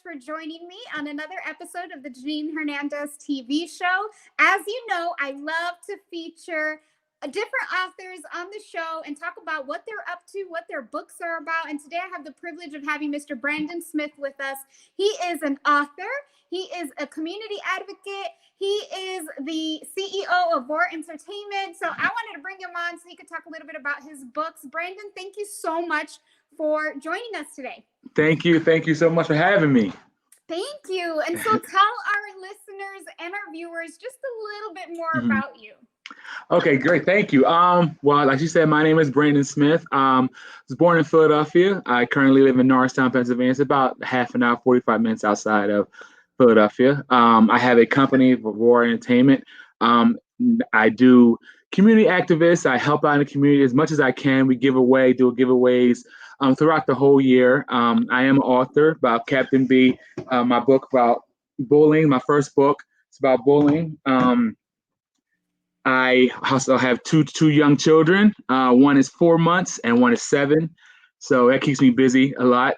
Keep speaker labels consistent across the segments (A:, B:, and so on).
A: for joining me on another episode of the Janine Hernandez TV show. As you know, I love to feature different authors on the show and talk about what they're up to, what their books are about. And today I have the privilege of having Mr. Brandon Smith with us. He is an author. He is a community advocate. He is the CEO of War Entertainment. So I wanted to bring him on so he could talk a little bit about his books. Brandon, thank you so much for joining us today.
B: Thank you. Thank you so much for having me.
A: Thank you. And so tell our listeners and our viewers just a little bit more about you.
B: Okay, great. Thank you. Well, like you said, my name is Brandon Smith. I was born in Philadelphia. I currently live in Norristown, Pennsylvania. It's about half an hour, 45 minutes outside of Philadelphia. I have a company for War Entertainment. I do community activists. I help out in the community as much as I can. We do giveaways throughout the whole year. I am an author about Captain B, my book about bullying, my first book. It's about bullying. I also have two young children. One is 4 months and one is 7. So that keeps me busy a lot.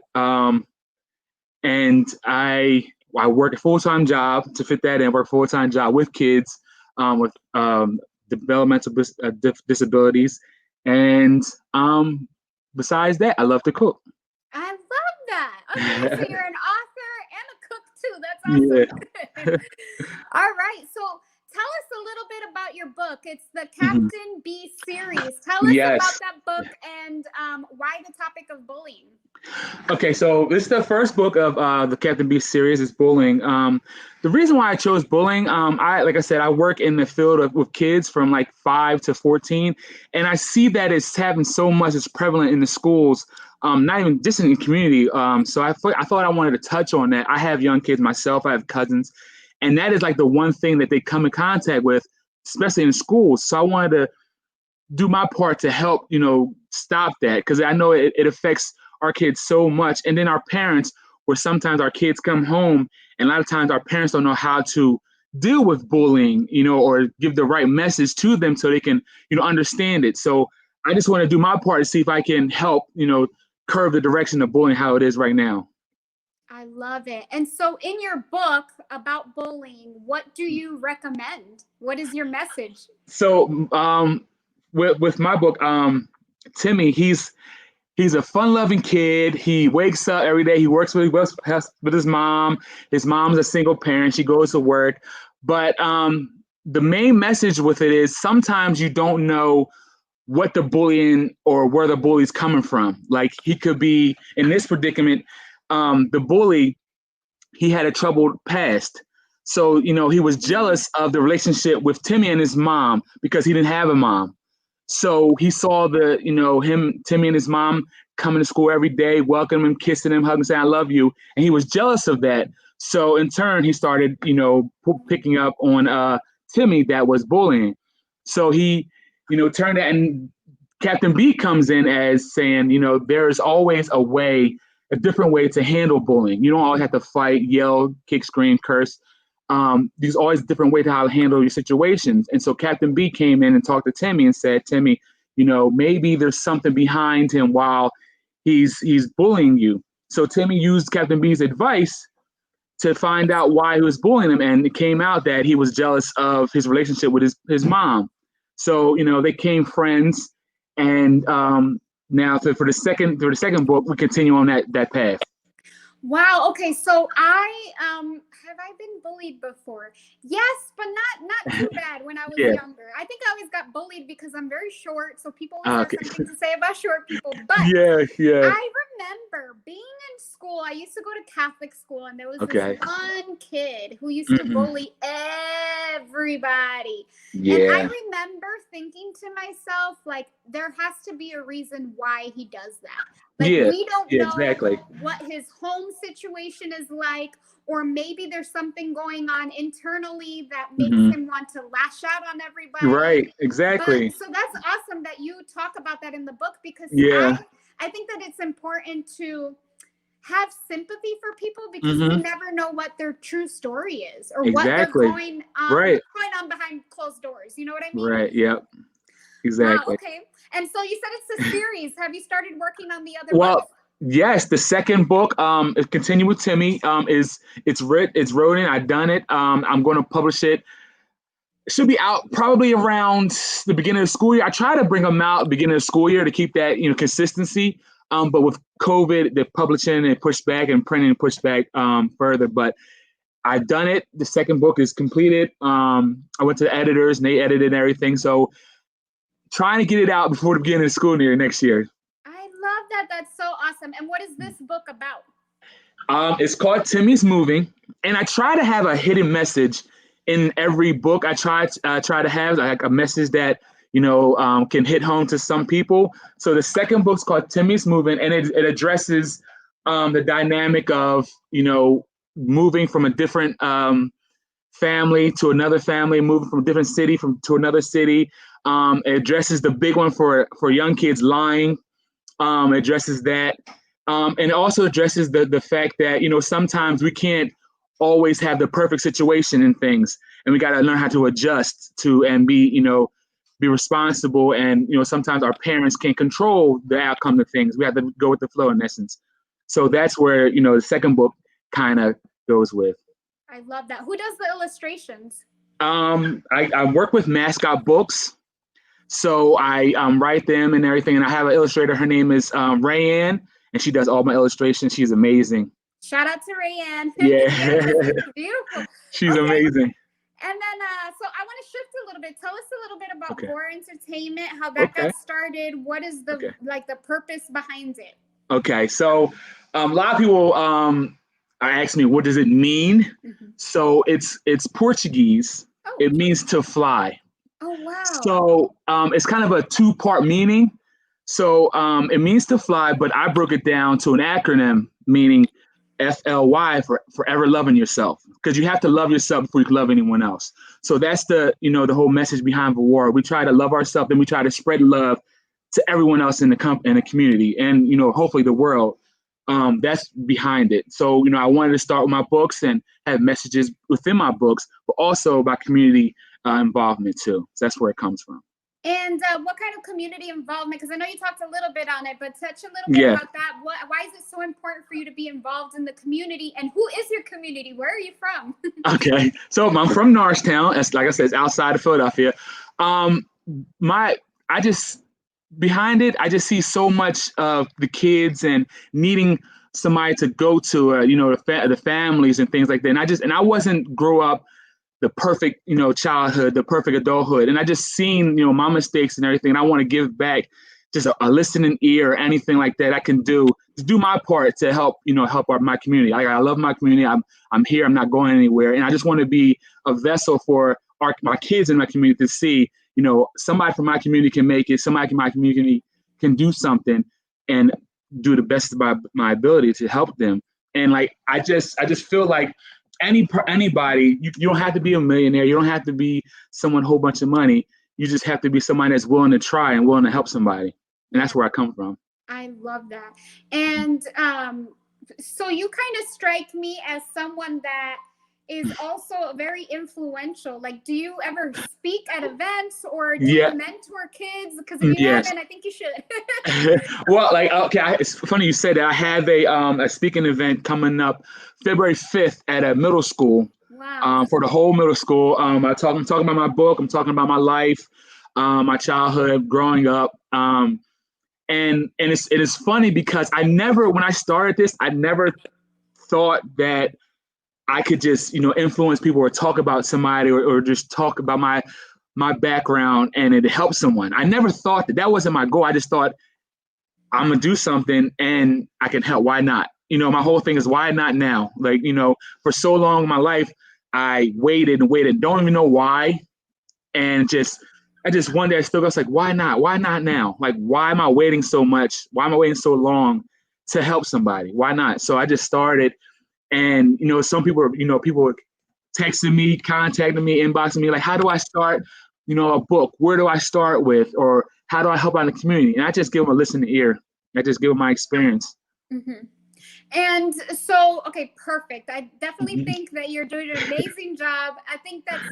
B: And I work a full-time job to fit that in, work a full-time job with kids with developmental disabilities. And besides that, I love to cook.
A: I love that. Okay, so you're an author and a cook too. That's awesome. Yeah. All right. So tell us a little bit about your book. It's the Captain B series. Tell us about that book and why the topic of bullying.
B: Okay, so this is the first book of the Captain B series. Is bullying. The reason why I chose bullying, like I said, I work in the field with kids from like 5 to 14, and I see that it's happening so much. It's prevalent in the schools, not even just in the community. So I thought I wanted to touch on that. I have young kids myself. I have cousins. And that is like the one thing that they come in contact with, especially in schools. So I wanted to do my part to help, stop that, because I know it affects our kids so much. And then our parents, where sometimes our kids come home and a lot of times our parents don't know how to deal with bullying, or give the right message to them so they can, understand it. So I just want to do my part to see if I can help, curb the direction of bullying, how it is right now.
A: I love it. And so in your book about bullying, what do you recommend? What is your message?
B: So with my book, Timmy, he's a fun-loving kid. He wakes up every day. He works with his mom. His mom's a single parent. She goes to work. But the main message with it is sometimes you don't know what the bullying or where the bully's coming from. Like he could be in this predicament. The bully, he had a troubled past. So, he was jealous of the relationship with Timmy and his mom because he didn't have a mom. So he saw Timmy and his mom coming to school every day, welcoming him, kissing him, hugging, saying, I love you. And he was jealous of that. So in turn, he started, picking up on Timmy that was bullying. So he, turned that, and Captain B comes in as saying, there's always a different way to handle bullying. You don't always have to fight, yell, kick, scream, curse. There's always a different way to how to handle your situations. And so Captain B came in and talked to Timmy and said, Timmy, maybe there's something behind him while he's bullying you. So Timmy used Captain B's advice to find out why he was bullying him. And it came out that he was jealous of his relationship with his mom. So, they became friends. And now, for the second book, we continue on that path.
A: Wow. Okay. So have I been bullied before? Yes, but not too bad when I was younger. I think I always got bullied because I'm very short. So people always have something to say about short people. But I remember being in school. I used to go to Catholic school, and there was this one kid who used to bully everybody. Yeah. And I remember thinking to myself, like, there has to be a reason why he does that. Like, we don't know what his home situation is like, or maybe there's something going on internally that makes him want to lash out on everybody.
B: Right, exactly.
A: So that's awesome that you talk about that in the book, because I think that it's important to have sympathy for people, because we never know what their true story is, or what they're going on behind closed doors. You know what I mean?
B: Right, yep. Exactly.
A: Wow, okay. And so you said it's a series. Have you started working on the other books?
B: Yes, the second book, Continue with Timmy, it's written. I've done it. I'm going to publish it. It should be out probably around the beginning of the school year. I try to bring them out beginning of the school year to keep that consistency. But with COVID, the publishing and pushed back and printing pushed back further. But I've done it. The second book is completed. I went to the editors and they edited everything. So trying to get it out before the beginning of the school year next year.
A: I love that. That's so awesome. And what is this book about?
B: It's called Timmy's Moving, and I try to have a hidden message in every book. I try to have like a message that can hit home to some people. So the second book's called Timmy's Moving, and it addresses the dynamic of moving from a different family to another family, moving from a different city to another city. It addresses the big one for young kids, lying. Addresses that, and it also addresses the fact that sometimes we can't always have the perfect situation in things, and we got to learn how to adjust to and be responsible. And sometimes our parents can't control the outcome of things. We have to go with the flow in essence. So that's where the second book kind of goes with.
A: I love that. Who does the illustrations?
B: I work with Mascot Books. So I write them and everything. And I have an illustrator. Her name is Rayanne, and she does all my illustrations. She's amazing.
A: Shout out to Rayanne.
B: Yeah.
A: Yes, beautiful.
B: She's amazing.
A: And then, so I want to shift a little bit. Tell us a little bit about Gore Entertainment, how that got started. What is the the purpose behind it? Okay,
B: so a lot of people ask me, what does it mean? Mm-hmm. So it's Portuguese. Oh. It means to fly.
A: Oh, wow.
B: So it's kind of a two-part meaning. So it means to fly, but I broke it down to an acronym meaning FLY for forever loving yourself, because you have to love yourself before you can love anyone else. So that's the whole message behind War. We try to love ourselves, and we try to spread love to everyone else in the community, and hopefully the world. That's behind it. So I wanted to start with my books and have messages within my books, but also about community involvement too. So that's where it comes from.
A: And what kind of community involvement? Because I know you talked a little bit on it, but touch a little bit about that. Why is it so important for you to be involved in the community? And who is your community? Where are you from?
B: Okay, so I'm from Norristown. As like I said, it's outside of Philadelphia. Behind it, I just see so much of the kids and needing somebody to go to, the families and things like that. And I wasn't grow up the perfect, childhood, the perfect adulthood. And I just seen, my mistakes and everything. And I want to give back just a listening ear or anything like that I can do to do my part to help, help my community. I love my community. I'm here. I'm not going anywhere. And I just want to be a vessel for my kids in my community to see, somebody from my community can make it. Somebody in my community can do something and do the best of my ability to help them. And I just feel like anybody, you don't have to be a millionaire. You don't have to be someone whole bunch of money. You just have to be somebody that's willing to try and willing to help somebody. And that's where I come from.
A: I love that. And so you kind of strike me as someone that is also very influential. Like, do you ever speak at events or do you mentor kids? Because if you haven't, I think you should.
B: Well, it's funny you said that. I have a speaking event coming up February 5th at a middle school.
A: Wow.
B: For the whole middle school. I'm talking about my book. I'm talking about my life, my childhood, growing up. And it is funny because when I started this, I never thought that I could just, influence people or talk about somebody or just talk about my background and it helps someone. I never thought that wasn't my goal. I just thought I'm going to do something and I can help. Why not? My whole thing is why not now? For so long in my life, I waited and waited. Don't even know why. And I just one day I still go, like, why not? Why not now? Like, why am I waiting so much? Why am I waiting so long to help somebody? Why not? So I just started. And, some people, people were texting me, contacting me, inboxing me, like, how do I start, a book? Where do I start with? Or how do I help out in the community? And I just give them a listening ear. I just give them my experience.
A: Mm-hmm. And so, okay, perfect. I definitely think that you're doing an amazing job. I think that's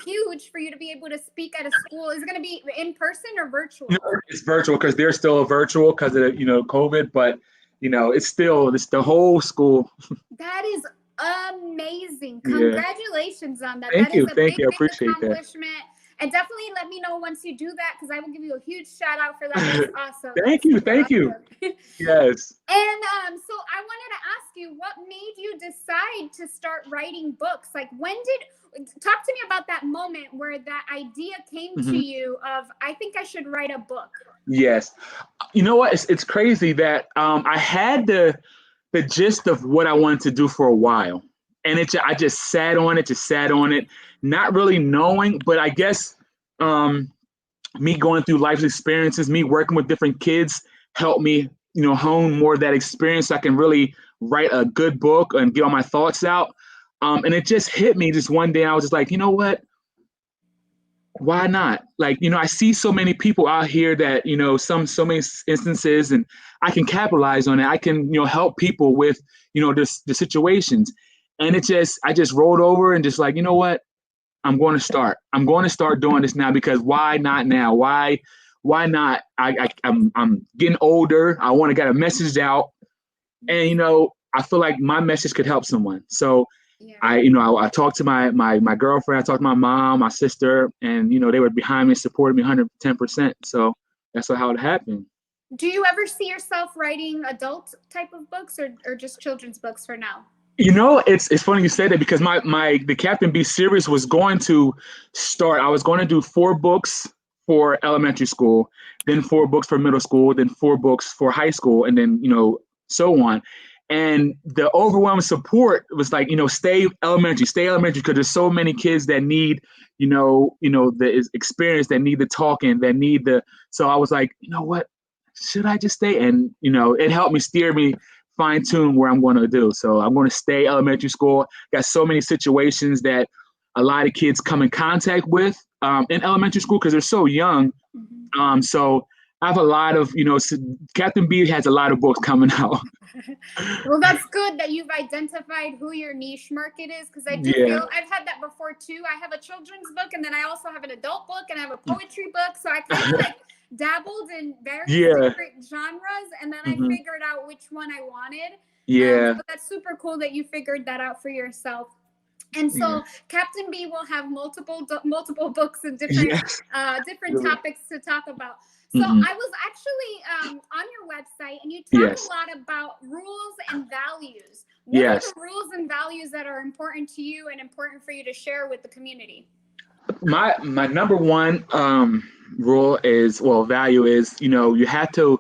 A: huge for you to be able to speak at a school. Is it going to be in person or virtual?
B: No, it's virtual because they're still virtual because of COVID, but it's the whole school.
A: That is amazing.
B: Yeah.
A: Congratulations on that.
B: Thank
A: That is
B: you.
A: a
B: Thank
A: big,
B: you. I
A: big
B: appreciate that.
A: accomplishment. And definitely let me know once you do that because I will give you a huge shout out for that. That's awesome.
B: Thank
A: That's
B: you.
A: super
B: Thank you.
A: awesome.
B: Yes.
A: And so I wanted to ask you, what made you decide to start writing books? Like, talk to me about that moment where that idea came to
B: Mhm.
A: you of, I think I should write a book.
B: Yes. You know what? It's crazy that I had the gist of what I wanted to do for a while, and I just sat on it, not really knowing. But I guess um, me going through life's experiences, me working with different kids, helped me, hone more of that experience so I can really write a good book and get all my thoughts out. And it just hit me just one day. I was just like, you know what? Why not? Like, I see so many people out here that, so many instances, and I can capitalize on it. I can, help people with, the situations. And I just rolled over and just like, you know what? I'm going to start. I'm going to start doing this now because why not now? Why not? I'm getting older. I want to get a message out, and I feel like my message could help someone. So
A: Yeah.
B: I talked to my girlfriend. I talked to my mom, my sister, and they were behind me, supported me 110%. So that's how it happened.
A: Do you ever see yourself writing adult type of books or just children's books for now?
B: It's funny you say that because the Captain B series was going to start. I was going to do 4 books for elementary school, then 4 books for middle school, then 4 books for high school, and then so on. And the overwhelming support was like, stay elementary, because there's so many kids that need, the experience, that need the talking, that need the. So I was like, you know what, should I just stay? And it helped me steer me fine tune where I'm going to do. So I'm going to stay elementary school. Got so many situations that a lot of kids come in contact with in elementary school because they're so young.
A: Mm-hmm.
B: So I have a lot of, Captain B has a lot of books coming out.
A: Well, that's good that you've identified who your niche market is because I do
B: Yeah.
A: feel I've had that before too. I have a children's book and then I also have an adult book and I have a poetry book. So I kind of like dabbled in various
B: Yeah.
A: different genres and then I
B: Mhm.
A: figured out which one I wanted.
B: Yeah.
A: So that's super cool that you figured that out for yourself. And so
B: Yeah.
A: Captain B will have multiple books and different
B: Yes.
A: different topics to talk about. So
B: Mhm.
A: I was actually on your website and you talk
B: Yes.
A: a lot about rules and values. What are
B: Yes.
A: the rules and values that are important to you and important for you to share with the community?
B: My number one rule is, well, value is, you have to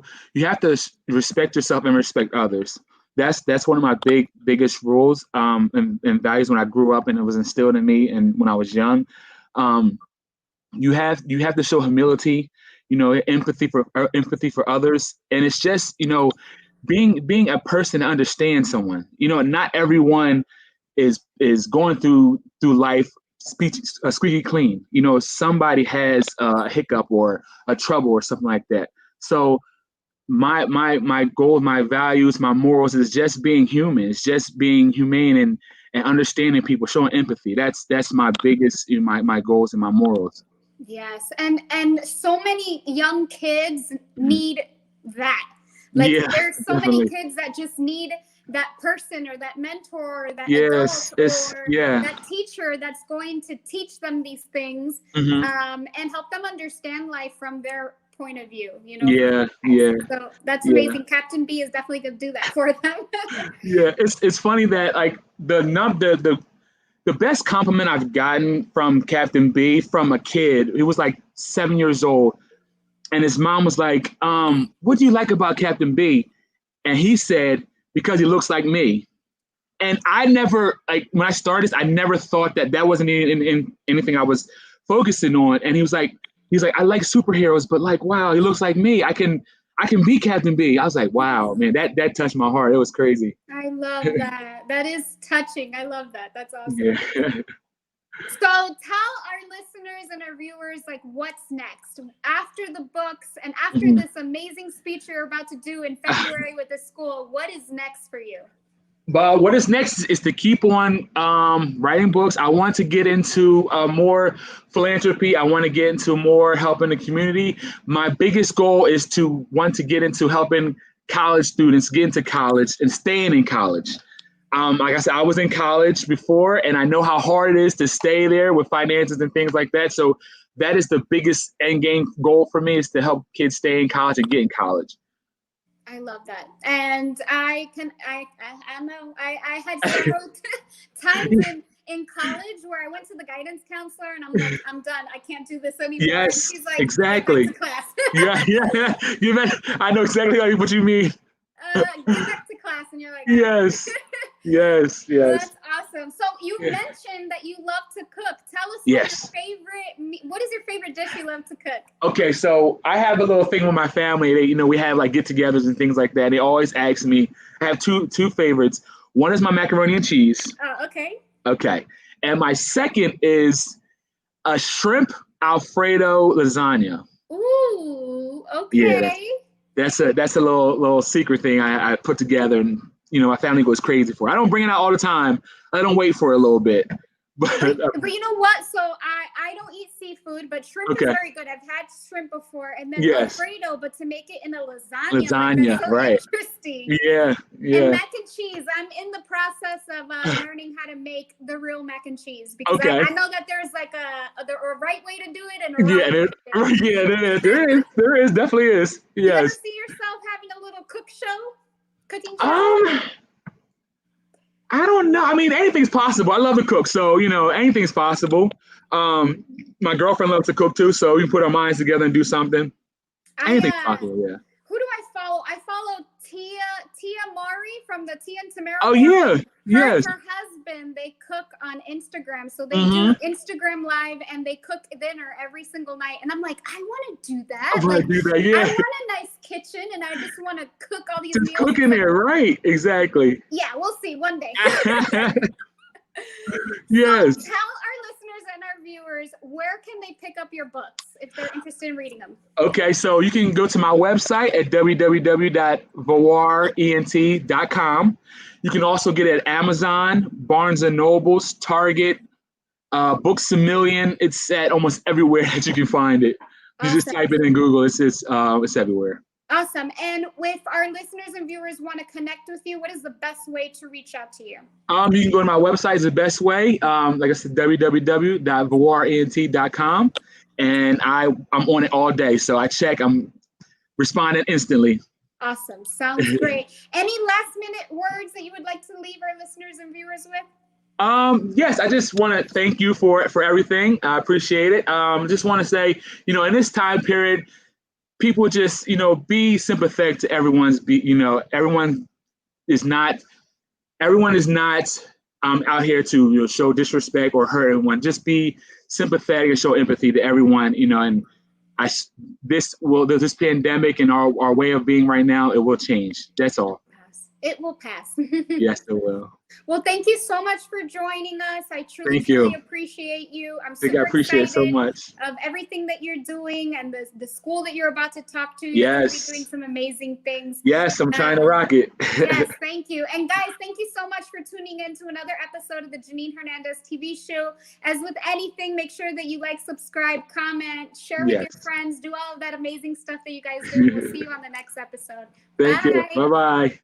B: respect yourself and respect others. That's one of my biggest rules and values when I grew up, and it was instilled in me and when I was young. um you have to show humility, empathy for others, and it's just, being a person to understand someone. Not everyone is going through life squeaky clean. Somebody has a hiccup or a trouble or something like that. So my goal, my values, my morals is just being human. It's just being humane and understanding people, showing empathy. That's my biggest, my goals and my morals.
A: Yes, and so many young kids
B: Mhm.
A: need that. Like
B: Yeah,
A: there's so many
B: definitely.
A: kids that just need that person or that mentor or that
B: Yes,
A: adult
B: it's
A: or
B: yeah.
A: that teacher that's going to teach them these things
B: Hmm.
A: and help them understand life from their point of view, from
B: Yeah,
A: their eyes.
B: yeah,
A: So that's
B: yeah.
A: amazing. Captain B is definitely going to do that for them.
B: Yeah, it's funny that like the best compliment I've gotten from Captain B from a kid. He was like 7 years old, and his mom was like, "What do you like about Captain B?" And he said, "Because he looks like me." And I never, like, when I started, I never thought that wasn't in anything I was focusing on. And he's like, "I like superheroes, but like, wow, he looks like me. I can be Captain B." I was like, "Wow, man, that touched my heart. It was crazy."
A: I love that. That is touching. I love that. That's awesome.
B: Yeah.
A: So tell our listeners and our viewers like what's next after the books and after
B: Mhm.
A: this amazing speech you're about to do in February with the school. What is next for you?
B: But what is next is to keep on writing books. I want to get into more philanthropy. I want to get into more helping the community. My biggest goal is to want to get into helping college students getting to college and staying in college. Like I said, I was in college before, and I know how hard it is to stay there with finances and things like that. So that is the biggest end game goal for me, is to help kids stay in college and get in college.
A: I love that. And I know I had several times in college where I went to the guidance counselor and I'm like, I'm done. I can't do this anymore.
B: Yes,
A: and she's like,
B: exactly.
A: Get back to class.
B: I know exactly what you mean.
A: Get back to class. And you're like,
B: yes. Yes.
A: That's awesome. So you mentioned that you love to cook. Tell us what is your favorite dish you love to cook?
B: Okay, so I have a little thing with my family. We have like get-togethers and things like that. They always ask me. I have two favorites. One is my macaroni and cheese.
A: Oh, okay.
B: Okay, and my second is a shrimp Alfredo lasagna.
A: Ooh, okay.
B: Yeah, that's a little secret thing I put together, and my family goes crazy for it. I don't bring it out all the time. I don't wait for it a little bit. But
A: you know what? So I don't eat seafood, but shrimp is very good. I've had shrimp before, and then Alfredo, but to make it in a lasagna, that's so
B: right?
A: Interesting.
B: Yeah.
A: And mac and cheese. I'm in the process of learning how to make the real mac and cheese, because I know that there's like a right way to do it and a wrong way to do it.
B: There is definitely is. Yes.
A: Do you ever see yourself having a little cooking show?
B: I don't know. I mean, anything's possible. I love to cook, so anything's possible. My girlfriend loves to cook too, so we put our minds together and do something. Anything's possible. Yeah.
A: Who do I follow? I follow Tia Mari from the Tia and Tamara.
B: Oh yeah, yes.
A: Her husband, they cook on Instagram, so they do Instagram Live and they cook dinner every single night. And I'm like, I want to do that.
B: I want to do that. Yeah.
A: I want a nice kitchen, and I just want to cook all these meals.
B: Cook in there, right? Exactly.
A: Yeah, we'll see one day.
B: Yes.
A: So tell our listeners and our viewers, where can they pick up your books if they're interested in reading them? Okay,
B: so you can go to my website at www.voirent.com. You can also get it at Amazon, Barnes and Nobles, Target, Books A Million. It's at almost everywhere that you can find it. You just type it in Google. It's everywhere.
A: Awesome. And if our listeners and viewers want to connect with you, what is the best way to reach out to you?
B: You can go to my website is the best way. Like I said, www.voirent.com. And I'm on it all day. So I check, I'm responding instantly.
A: Awesome. Sounds great. Any last minute words that you would like to leave our listeners and viewers with?
B: Yes, I just want to thank you for everything. I appreciate it. Just want to say, in this time period, people just, be sympathetic to everyone is not out here to show disrespect or hurt everyone. Just be sympathetic and show empathy to everyone, and this pandemic and our way of being right now, it will change. That's all.
A: It will pass.
B: Yes, it will.
A: Well, thank you so much for joining us. I truly appreciate you. I'm super
B: excited
A: so
B: much
A: of everything that you're doing and the school that you're about to talk to.
B: Yes.
A: You're going to be doing some amazing things.
B: Yes, I'm trying to rock it.
A: Yes, thank you. And guys, thank you so much for tuning in to another episode of the Janine Hernandez TV show. As with anything, make sure that you like, subscribe, comment, share with your friends, do all of that amazing stuff that you guys do. We'll see you on the next episode.
B: Thank you. Bye-bye.